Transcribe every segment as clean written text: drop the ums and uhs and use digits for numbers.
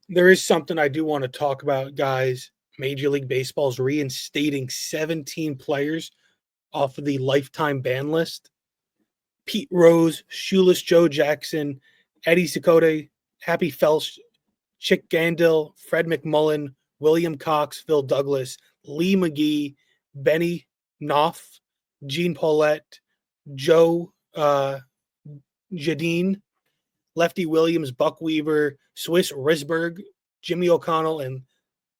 There is something I do want to talk about, guys. Major League Baseball is reinstating 17 players off of the lifetime ban list. Pete Rose, Shoeless Joe Jackson, Eddie Cicotte, Happy Felsch, Chick Gandil, Fred McMullen, William Cox, Phil Douglas, Lee McGee, Benny Knopf, Gene Paulette, Joe Jadine, Lefty Williams, Buck Weaver, Swiss Risberg, Jimmy O'Connell, and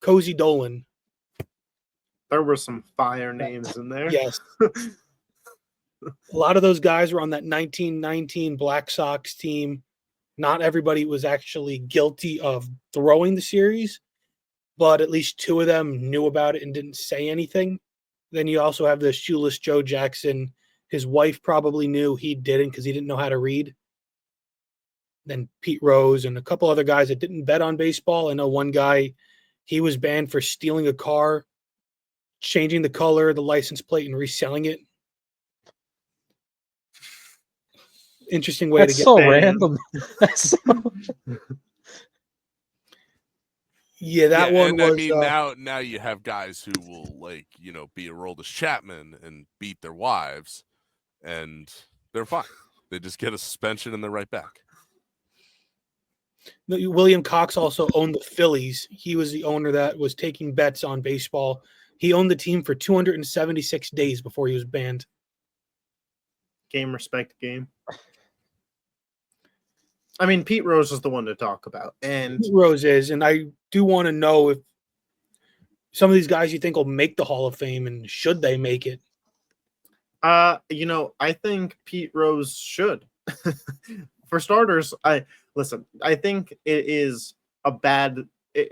Cozy Dolan. There were some fire names in there. Yes. A lot of those guys were on that 1919 Black Sox team. Not everybody was actually guilty of throwing the series, but at least two of them knew about it and didn't say anything. Then you also have the shoeless Joe Jackson. His wife probably knew, he didn't because he didn't know how to read. Then Pete Rose and a couple other guys that didn't bet on baseball. I know one guy, he was banned for stealing a car, changing the color, the license plate, and reselling it. Interesting way That's to get so banned. random. That's so... Yeah, that one and was. I mean, now you have guys who will be Aroldis Chapman and beat their wives, and they're fine. They just get a suspension and they're right back. William Cox also owned the Phillies. He was the owner that was taking bets on baseball. He owned the team for 276 days before he was banned. Game, respect game. I mean, Pete Rose is the one to talk about. And Pete Rose is, and I do want to know if some of these guys you think will make the Hall of Fame, and should they make it? I think Pete Rose should. For starters, I think it is a bad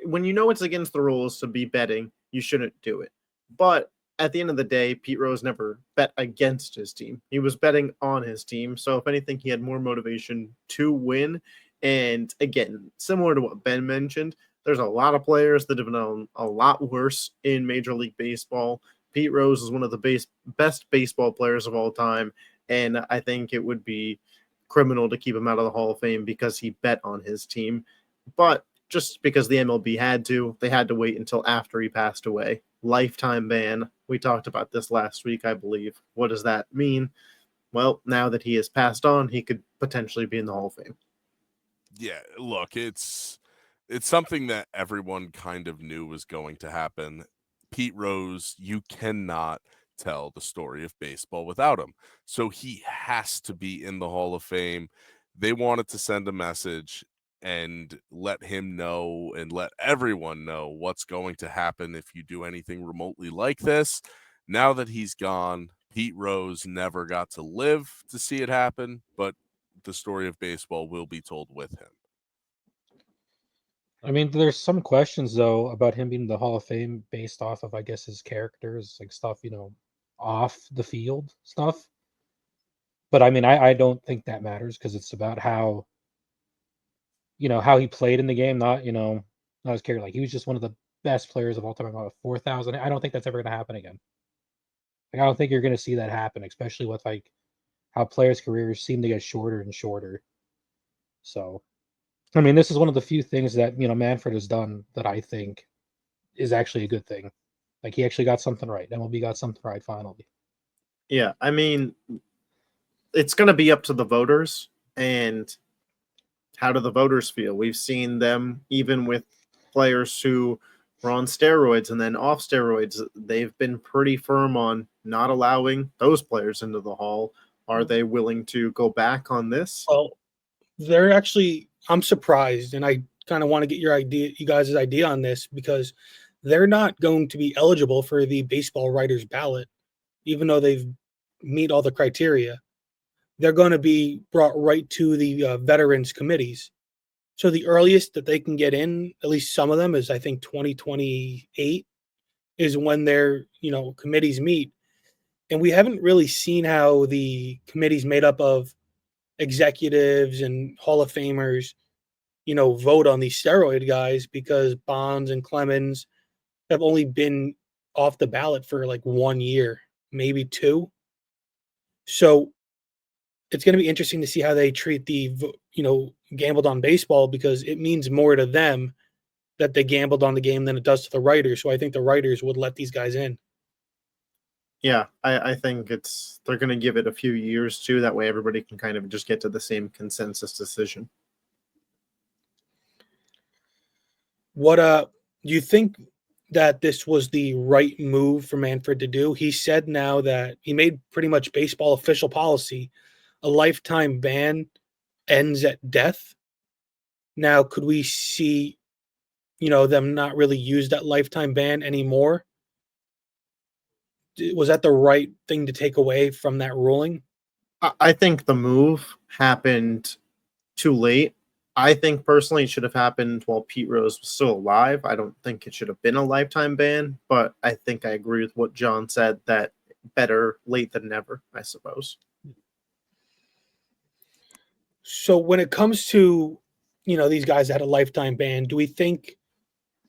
when you know it's against the rules to be betting, you shouldn't do it. But at the end of the day, Pete Rose never bet against his team. He was betting on his team. So if anything, he had more motivation to win. And again, similar to what Ben mentioned, there's a lot of players that have done a lot worse in Major League Baseball. Pete Rose is one of the best baseball players of all time. And I think it would be criminal to keep him out of the Hall of Fame because he bet on his team. But just because the MLB they had to wait until after he passed away. Lifetime ban. We talked about this last week, I believe. What does that mean? Well, now that he has passed on, he could potentially be in the Hall of Fame. Yeah, look, it's something that everyone kind of knew was going to happen. Pete Rose, you cannot tell the story of baseball without him. So he has to be in the Hall of Fame. They wanted to send a message and let him know and let everyone know what's going to happen if you do anything remotely like this. Now that he's gone, Pete Rose never got to live to see it happen, but the story of baseball will be told with him. I mean, there's some questions though about him being in the Hall of Fame based off of, I guess, his characters, like stuff, off the field stuff. But I mean, I don't think that matters because it's about how he played in the game, not his character. Like he was just one of the best players of all time. About 4,000. I don't think that's ever going to happen again. Like I don't think you're going to see that happen, especially with like how players' careers seem to get shorter and shorter. So, I mean, this is one of the few things that Manfred has done that I think is actually a good thing. Like he actually got something right. MLB got something right finally. Yeah, I mean, it's going to be up to the voters, and how do the voters feel? We've seen them even with players who were on steroids and then off steroids. They've been pretty firm on not allowing those players into the Hall. Are they willing to go back on this? Well, they're actually, I'm surprised, and I kind of want to get you guys' idea on this, because they're not going to be eligible for the baseball writers ballot, even though they've meet all the criteria. They're going to be brought right to the veterans committees. So the earliest that they can get in, at least some of them, is I think 2028 is when their committees meet. And we haven't really seen how the committee's made up of executives and Hall of Famers, vote on these steroid guys, because Bonds and Clemens have only been off the ballot for like 1 year, maybe 2. So it's going to be interesting to see how they treat the, gambled on baseball, because it means more to them that they gambled on the game than it does to the writers. So I think the writers would let these guys in. Yeah, I think they're going to give it a few years too. That way, everybody can kind of just get to the same consensus decision. What do you think that this was the right move for Manfred to do? He said now that he made pretty much baseball official policy. A lifetime ban ends at death. Now, could we see, them not really use that lifetime ban anymore? Was that the right thing to take away from that ruling? I think the move happened too late. I think personally it should have happened while Pete Rose was still alive. I don't think it should have been a lifetime ban, but I think I agree with what John said, that better late than never, I suppose. So when it comes to, these guys that had a lifetime ban, do we think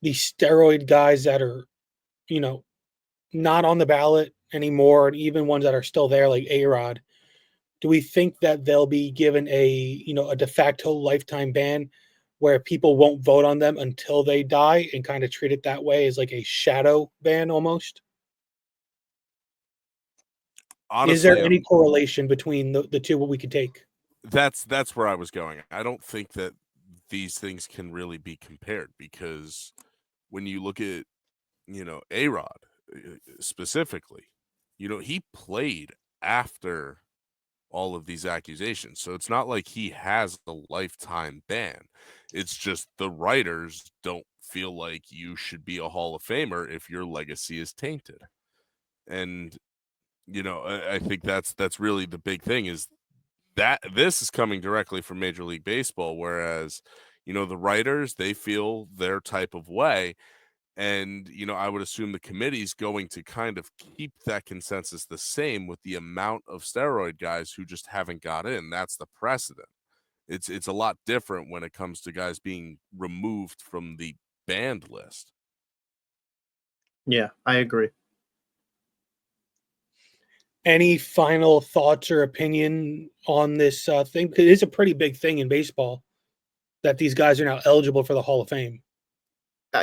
the steroid guys that are, not on the ballot anymore, and even ones that are still there, like A-Rod, do we think that they'll be given a de facto lifetime ban where people won't vote on them until they die and kind of treat it that way as like a shadow ban almost? Honestly, Is there any correlation between the two, what we could take? that's where I was going. I don't think that these things can really be compared, because when you look at, A-Rod specifically, he played after all of these accusations. So it's not like he has a lifetime ban. It's just the writers don't feel like you should be a Hall of Famer if your legacy is tainted. And I think that's really the big thing, is that this is coming directly from Major League Baseball, whereas the writers, they feel their type of way. And, I would assume the committee's going to kind of keep that consensus the same with the amount of steroid guys who just haven't got in. That's the precedent. It's a lot different when it comes to guys being removed from the banned list. Yeah, I agree. Any final thoughts or opinion on this thing? Because it is a pretty big thing in baseball that these guys are now eligible for the Hall of Fame.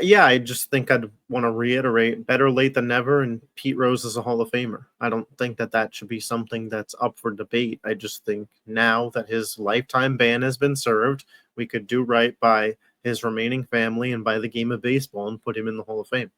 Yeah, I just think I'd want to reiterate, better late than never, and Pete Rose is a Hall of Famer. I don't think that should be something that's up for debate. I just think now that his lifetime ban has been served, we could do right by his remaining family and by the game of baseball and put him in the Hall of Fame.